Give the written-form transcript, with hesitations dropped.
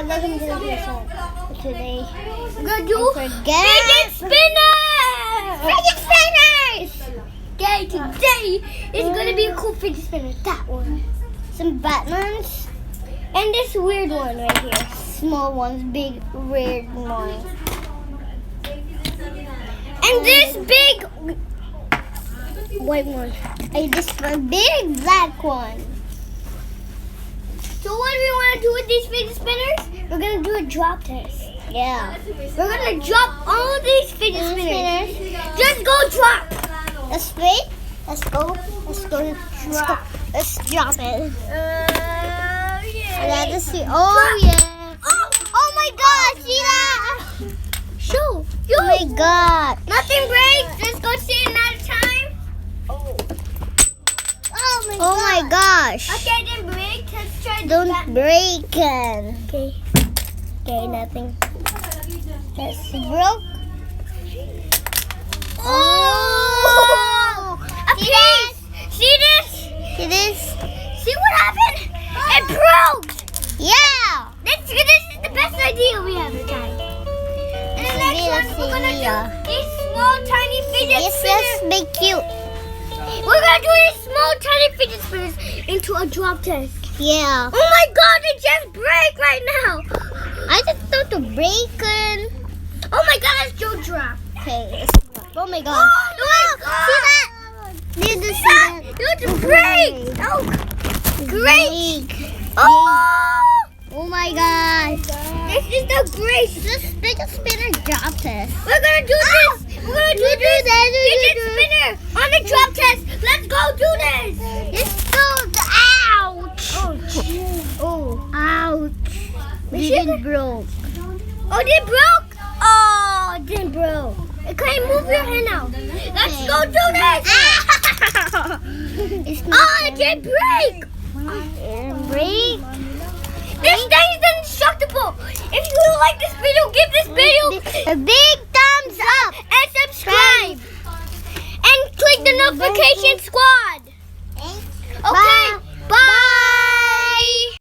welcome to the video. Today, We're gonna do fidget spinners! Fidget spinners! Okay, today is gonna be a cool fidget spinner. That one. Some Batmans. And this weird one right here. Small ones, big, weird ones. And this big white one. And this one, big black one. So what do we want to do with these fidget spinners? We're gonna do a drop test. Yeah. We're gonna drop all these fidget spinners. Just go drop. Let's wait. Let's go. Let's go. Let's drop it. Yeah. Let's see. Oh yeah. Oh my God! See that? Show. Oh my God! Nothing breaks. Let's go see another time. Oh my gosh! Okay, then break. Let's try this. Don't break it. Okay. Okay, nothing. That's broke. Oh! A piece! See this? See this? See what happened? It broke! Yeah! This is the best idea we have tried. And the next one, we're gonna do these small, tiny fidget This spinners. is big cute. We're gonna do these small, tiny fidget spinners into a drop test. Yeah. Oh my God, they just break right now. I just thought to break it. Oh my God, let's do drop. Okay. Let's drop. Oh my God. Oh my God. See that? Did you see that? Look, it break. Oh, great. Oh, Oh my God. this is the great. This fidget spinner drop test. We're gonna do this. We're gonna do this fidget spinner on the drop test. Let's go do this. It's so ouch. Oh, Ouch. We It should- broke. oh, they broke. Oh, it didn't broke. Okay, move your hand now. Let's go do this. It's Oh, it did break. break. This thing is indestructible. If you like this video, give this video A big thumbs up. and subscribe. And click the notification squad.